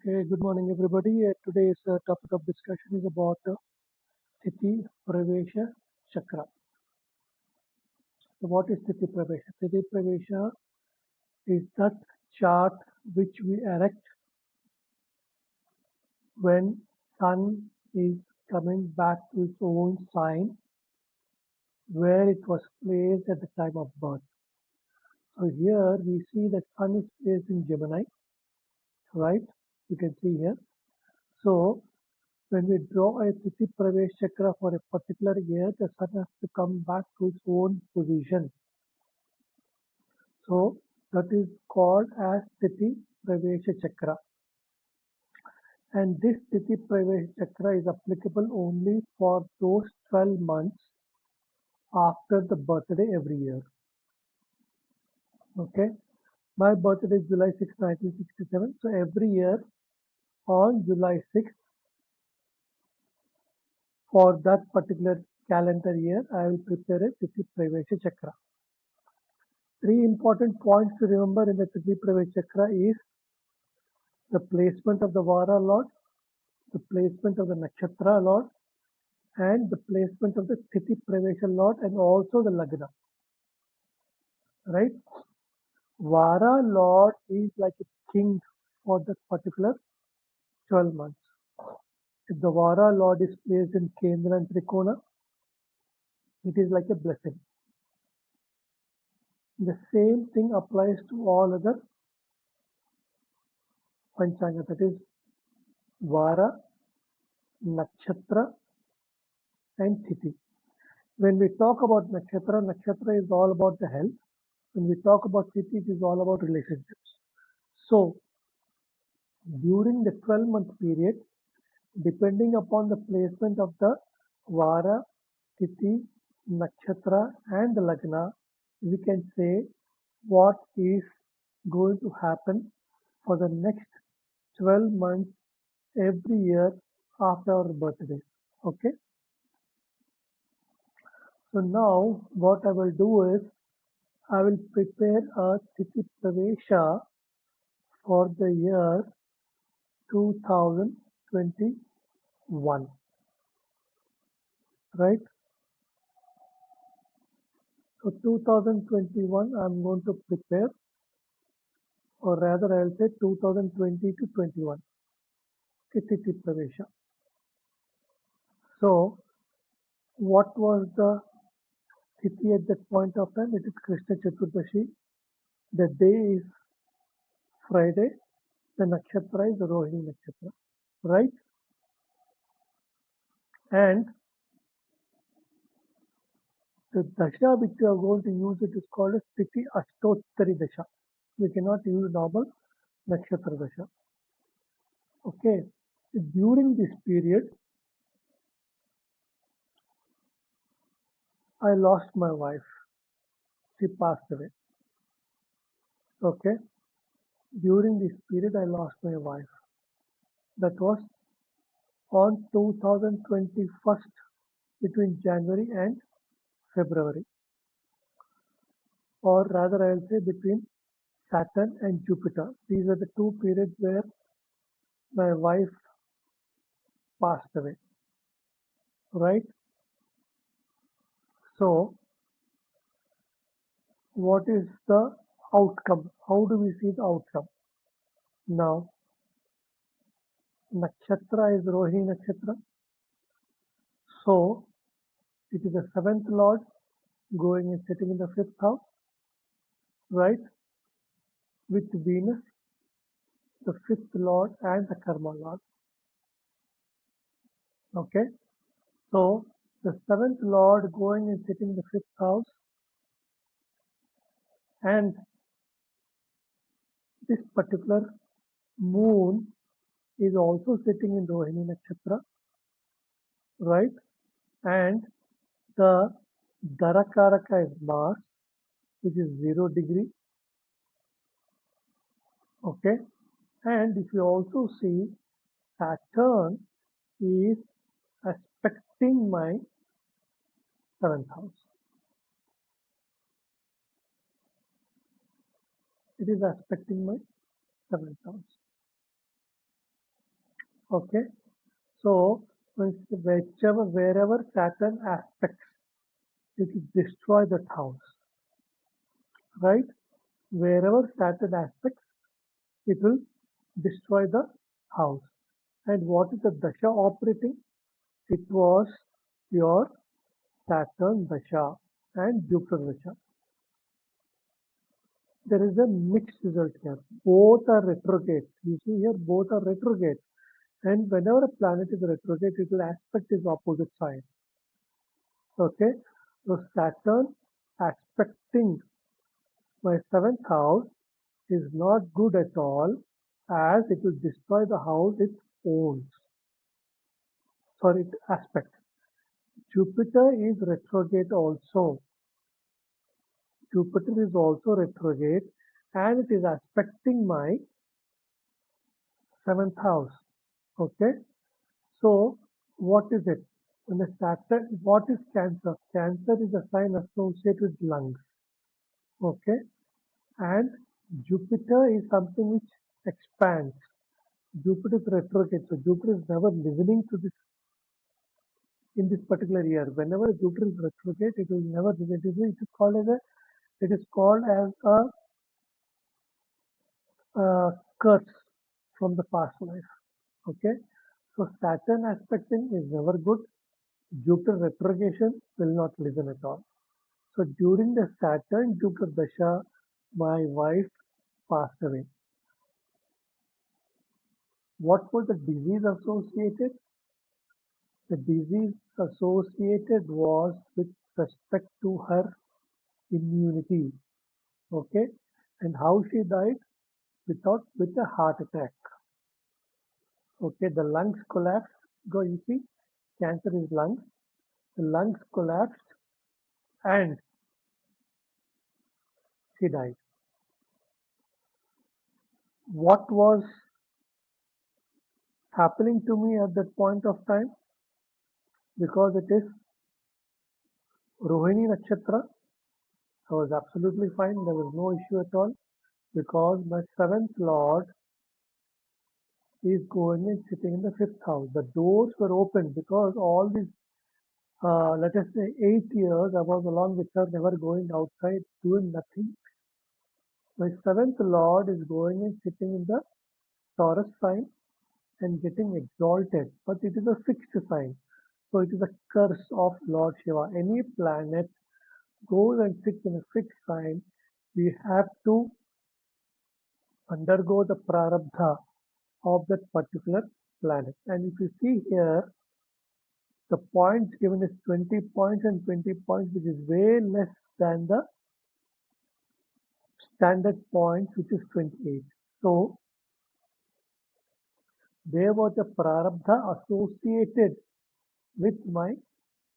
Okay, good morning everybody. Today's topic of discussion is about Tithi Pravesha Chakra. So what is Tithi Pravesha? Tithi Pravesha is that chart which we erect when sun is coming back to its own sign where it was placed at the time of birth. So here we see that sun is placed in Gemini, right? You can see here. So when we draw a Tithi Pravesh Chakra for a particular year, the sun has to come back to its own position. So that is called as Tithi Pravesha Chakra. And this Tithi Pravesha Chakra is applicable only for those 12 months after the birthday every year. Okay. My birthday is July 6, 1967. So every year on July 6th, for that particular calendar year, I will prepare a Tithi Pravesha Chakra. Three important points to remember in the Tithi Pravesha Chakra is the placement of the Vara Lord, the placement of the Nakshatra Lord, and the placement of the Tithi Pravesha Lord, and also the Lagna. Right? Vara Lord is like a king for that particular 12 months. If the Vara Lord is placed in Kendra and Trikona, it is like a blessing. The same thing applies to all other Panchanga, that is Vara, Nakshatra, and Tithi. When we talk about Nakshatra, Nakshatra is all about the health. When we talk about Tithi, it is all about relationships. So, during the 12-month period, depending upon the placement of the Vara, Tithi, Nakshatra, and the Lagna, we can say what is going to happen for the next 12 months every year after our birthday. Okay. So now what I will do is I will prepare a Tithi Pravesha for the year 2021, right? So 2021 I'm going to prepare, or rather I'll say 2020 to 21, Tithi Pravesha. So what was the Tithi at that point of time? It is Krishna Chaturdashi. The day is Friday. The nakshatra is Rohini Nakshatra, right? And the dasha which we are going to use, it is called as Tithi Ashtottari Dasha. We cannot use normal Nakshatra Dasha. Okay. During this period, I lost my wife. She passed away. Okay. During this period, I lost my wife. That was on 2021, between January and February, or rather I will say between Saturn and Jupiter. These are the two periods where my wife passed away, right? So what is the outcome? How do we see the outcome? Now, Nakshatra is Rohini Nakshatra. So it is the seventh lord going and sitting in the fifth house, right? With Venus, the fifth lord, and the Karma lord. Okay. So the seventh lord going and sitting in the fifth house, and this particular moon is also sitting in Rohini Nakshatra, right? And the Dharakaraka is Mars, which is 0 degree. Okay. And if you also see, Saturn is aspecting my seventh house. It is aspecting my seventh house. Okay, so wherever Saturn aspects, it will destroy that house, right? Wherever Saturn aspects, it will destroy the house. And what is the dasha operating? It was your Saturn dasha and Jupiter dasha. There is a mixed result here. Both are retrograde. You see here, both are retrograde. And whenever a planet is retrograde, it will aspect its opposite side. Okay, so Saturn aspecting my seventh house is not good at all, as it will destroy the house it owns. Sorry, it aspects. Jupiter is retrograde also. Jupiter is also retrograde and it is aspecting my seventh house. Okay, so what is it? When the Saturn, what is Cancer? Cancer is a sign associated with lungs. Okay, and Jupiter is something which expands. Jupiter is retrograde, so Jupiter is never listening to this in this particular year. Whenever Jupiter is retrograde, it will never listen to this. It is called as a curse from the past life. Okay, so Saturn aspecting is never good. Jupiter retrogression will not listen at all. So during the Saturn Jupiter Dasha, my wife passed away. What was the disease associated? The disease associated was with respect to her immunity. Okay, and how she died? With a heart attack. Okay, the lungs collapsed. Go, you see, cancer is lungs. The lungs collapsed and she died. What was happening to me at that point of time? Because it is Rohini Nakshatra, I was absolutely fine. There was no issue at all because my seventh lord is going and sitting in the fifth house. The doors were open because all these, let us say, 8 years I was along with her, never going outside, doing nothing. My seventh lord is going and sitting in the Taurus sign and getting exalted, but it is a fixed sign. So it is a curse of Lord Shiva. Any planet goes and sits in a fixed sign, we have to undergo the prarabdha of that particular planet. And if you see here, the points given is 20 points and 20 points, which is way less than the standard points, which is 28. So there was a prarabdha associated with my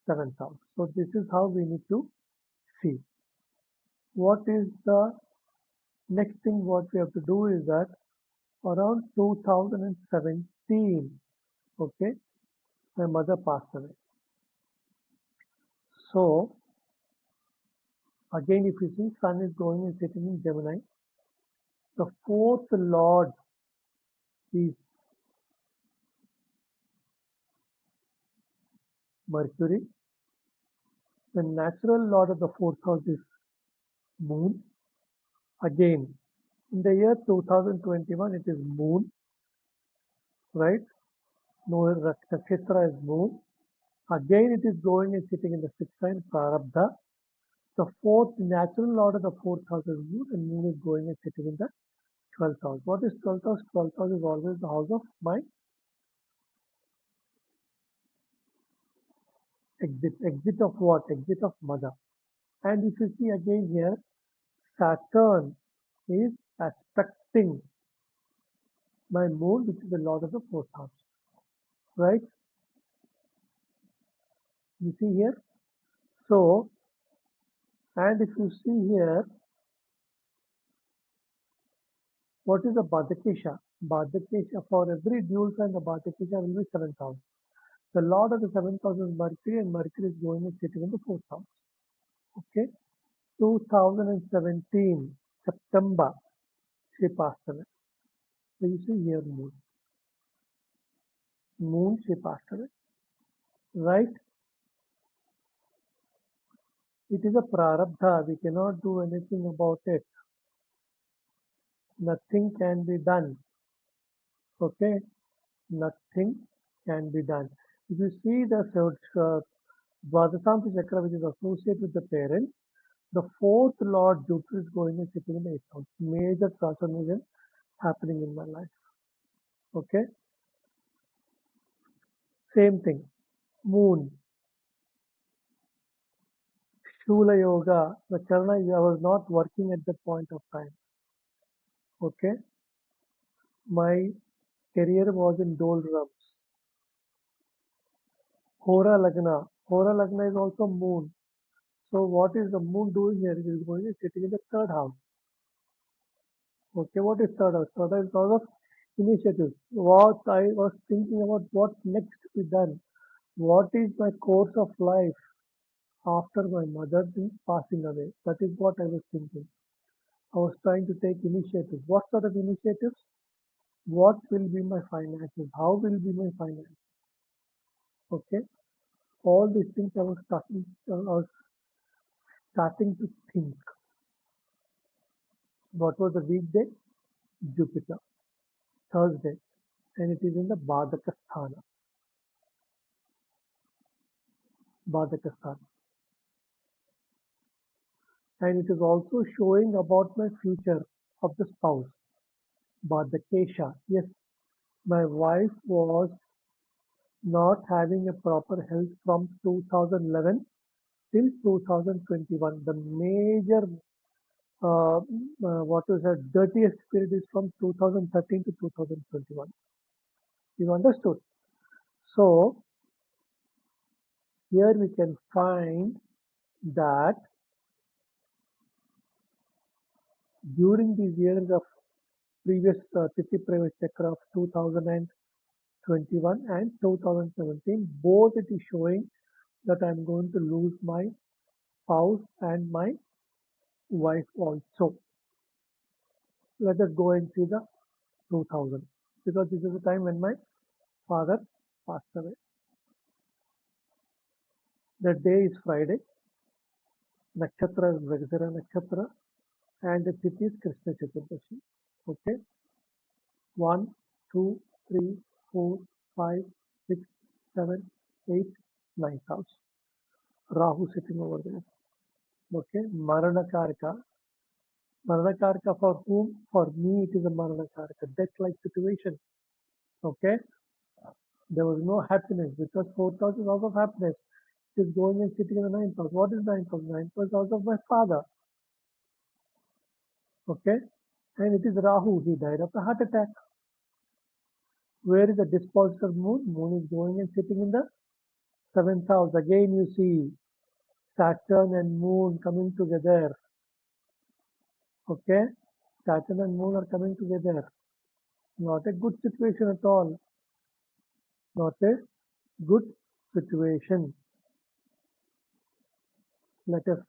seventh house. So this is how we need to see. What is the next thing what we have to do is that around 2017, okay, my mother passed away. So again, if you see, Sun is going and sitting in Gemini. The fourth lord is Mercury. The natural lord of the fourth house is Moon. Again, in the year 2021, it is Moon, right? No, Nakshatra is Moon. Again, it is going and sitting in the sixth sign, Prarabdha. The fourth natural lord of the fourth house is Moon, and Moon is going and sitting in the 12th house. What is 12th house? 12th house is always the house of my exit. Exit of what? Exit of mother. And if you see again here, Saturn is aspecting my moon, which is the lord of the fourth house, right? You see here. So, and if you see here, what is the Badakesha? Badakesha, for every dual sign, the Badakesha will be seventh house. The lord of the seventh house is Mercury, and Mercury is going and sitting in the fourth house. Okay, 2017 September, she passed away. So you see here moon. Moon, she passed away. Right? It is a prarabdha. We cannot do anything about it. Nothing can be done. Okay? Nothing can be done. If you see the Dvadasamsa Chakra, which is associated with the parent, the fourth Lord Jupiter is going and sitting in the eighth house. Major transformation happening in my life. Okay? Same thing. Moon, Shula Yoga, the Charana, I was not working at that point of time. Okay? My career was in doldrums. Hora Lagna. Hora Lagna is also moon. So what is the moon doing here? It is going and sitting in the third house. Okay, what is third house? Third house is house of initiatives. What I was thinking about what next to be done. What is my course of life after my mother is passing away? That is what I was thinking. I was trying to take initiatives. What sort of initiatives? What will be my finances? How will be my finances? Okay, all these things I was starting to think. What was the weekday? Jupiter, Thursday, and it is in the Badaka and it is also showing about my future of the spouse, Badakesha. Yes, my wife was not having a proper health from 2011 till 2021. The major, what is the dirtiest period is from 2013 to 2021. You understood? So here we can find that during these years of previous Tithi Pravesha Chakra of 2021 and 2017, both it is showing that I'm going to lose my spouse and my wife also. Let us go and see the 2000 because this is the time when my father passed away. The day is Friday, Nakshatra is Mrigashira Nakshatra, and the Tithi is Krishna Chaturdashi. Okay, 1, 2, 3, 4, 5, 6, 7, 8, 9 house. Rahu sitting over there. Okay, Marana Karika. Marana Karika for whom? For me, it is a Marana Karika, death-like situation. Okay, there was no happiness because fourth house is house of happiness. It is going and sitting in the ninth house. What is ninth house? Ninth house house of my father. Okay, and it is Rahu. He died of a heart attack. Where is the dispositor moon? Moon is going and sitting in the seventh house. Again, you see Saturn and Moon coming together. Okay, Saturn and Moon are coming together. Not a good situation at all. Not a good situation. Let us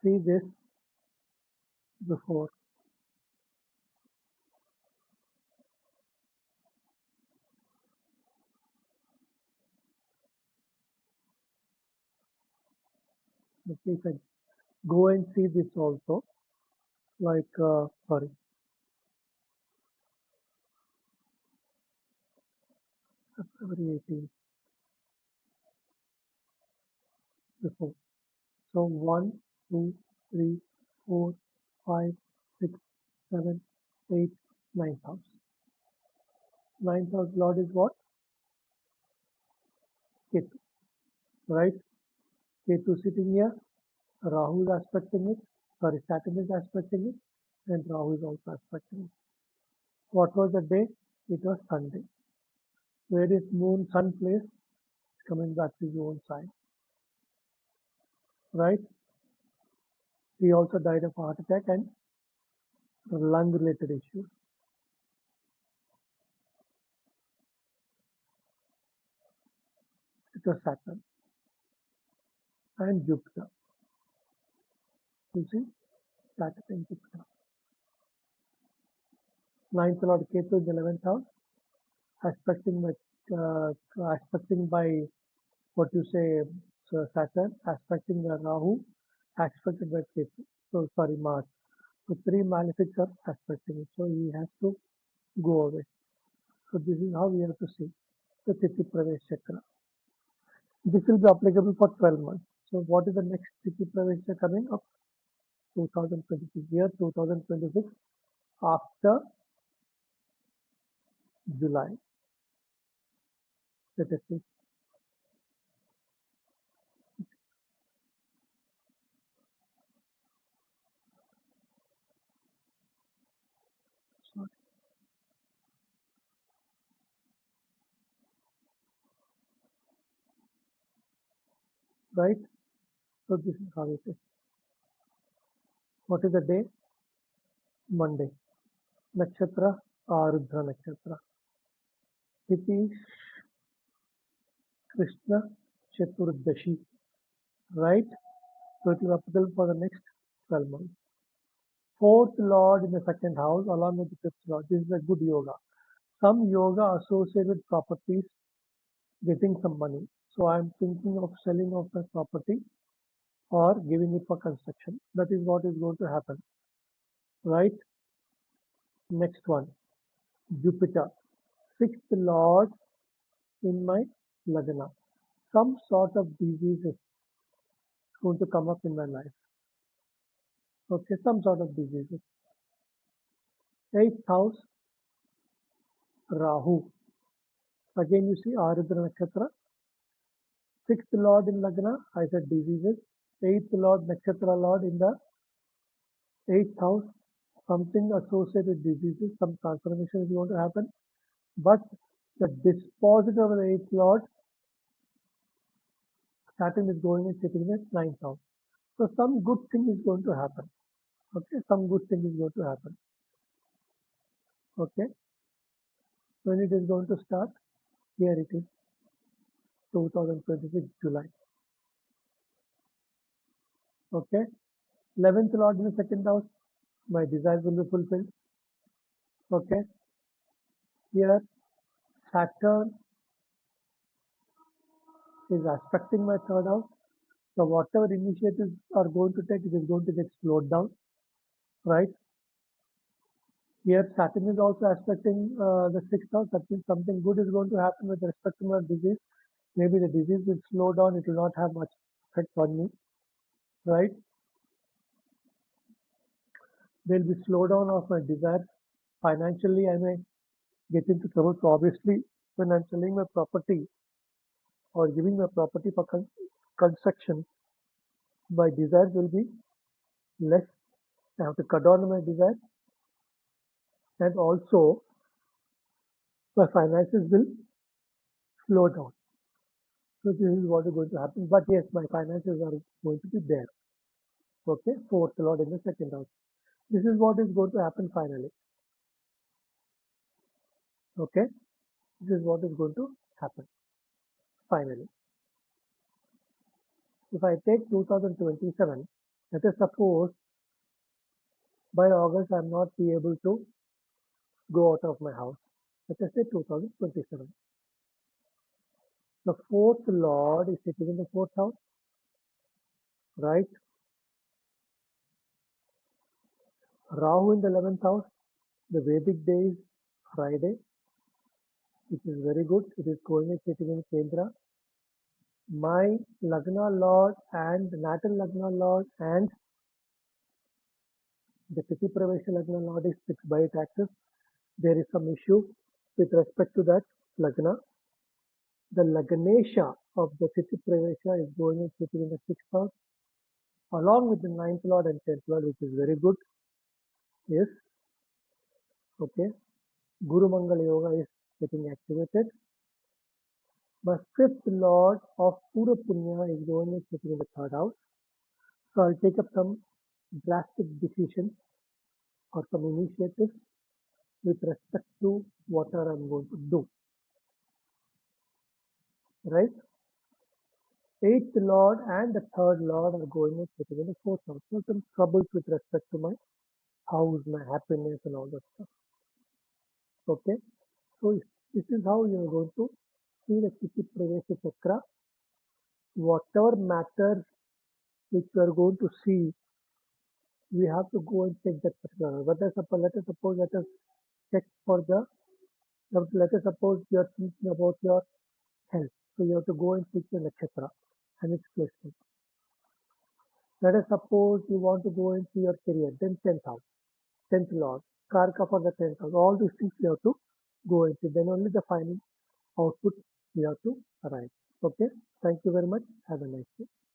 see this before. Okay, if I go and see this also, like, sorry, February 18th before. So 1, 2, 3, 4, 5, 6, 7, 8, 9 house. Ninth house Lord is what? Ketu, right? Ketu sitting here, Rahu is aspecting it, sorry, Saturn is aspecting it, and Rahu is also aspecting it. What was the day? It was Sunday. Where is Moon, Sun place? It's coming back to your own side, right? He also died of a heart attack and lung related issues. It was Saturn and Jupiter. You see, Saturn and Jupiter. Ninth Lord Ketu in the 11th house, aspecting my aspecting by what you say, Saturn, aspecting the Rahu, aspected by Ketu. So sorry, Mars. So three malefics are aspecting it. So he has to go away. So this is how we have to see the Tithi Pravesh Chakra. This will be applicable for 12 months. So what is the next Tithi Pravesh Chakra coming up? 2026, year 2026, after July. Let us see. Right? So this is how it is. What is the day? Monday. Nakshatra, Arudra Nakshatra. Tithi Krishna Chaturdashi. Right? So it will applicable for the next 12 months. Fourth Lord in the second house along with the fifth Lord. This is a good yoga. Some yoga associated with properties, getting some money. So I'm thinking of selling off the property or giving it for construction. That is what is going to happen. Right? Next one. Jupiter. Sixth Lord in my Lagna. Some sort of disease is going to come up in my life. Okay, some sort of diseases. Eighth house, Rahu. Again, you see Aridra Nakshatra. Sixth Lord in Lagna, I said diseases. Eighth Lord, Nakshatra Lord in the eighth house, something associated with diseases, some transformation is going to happen. But the dispositor of the eighth Lord, Saturn is going and sitting in the ninth house. So some good thing is going to happen. Okay, some good thing is going to happen. Okay, when it is going to start? Here it is, 2026 July. Okay, 11th Lord in the second house, my desires will be fulfilled. Okay, here Saturn is aspecting my third house. So whatever initiatives are going to take, it is going to get slowed down, right? Here Saturn is also aspecting the sixth house. That means something good is going to happen with respect to my disease. Maybe the disease will slow down. It will not have much effect on me, right? There will be slowdown of my desire. Financially, I may get into trouble. So obviously, when I'm selling my property or giving my property for construction, my desires will be less. I have to cut down my desire, and also my finances will slow down. So this is what is going to happen. But yes, my finances are going to be there. Okay, fourth lord in the second house. This is what is going to happen finally. Okay, this is what is going to happen finally. If I take 2027, let us suppose by August I am not be able to go out of my house. Let us say 2027. The fourth lord is sitting in the fourth house, right? Rahu in the 11th house. The Vedic day is Friday, which is very good. It is going and sitting in Kendra. My Lagna Lord and Natal Lagna Lord and the Tithi Pravesha Lagna Lord is fixed by its axis. There is some issue with respect to that Lagna. The Lagnesha of the Tithi Pravesha is going and sitting in the sixth house along with the ninth Lord and tenth Lord, which is very good. Yes, okay. Guru Mangala Yoga is getting activated. My fifth Lord of Pura Punya is going and sitting in the third house. So I'll take up some drastic decisions or some initiatives with respect to whatever I'm going to do. Right? Eighth Lord and the third Lord are going and sitting in the fourth house. So some troubles with respect to my house, my happiness, and all that stuff. Okay? So this is how you are going to see the Tithi Pravesha Chakra, whatever matters which we are going to see, we have to go and check that particular. Let us check for the, let us suppose you are thinking about your health. So you have to go and check the nakshatra and its placement. Let us suppose you want to go into your career, then 10th house, 10th lord, karka for the 10th house. All these things we have to go into. Then only the final output we have to arrive. Okay. Thank you very much. Have a nice day.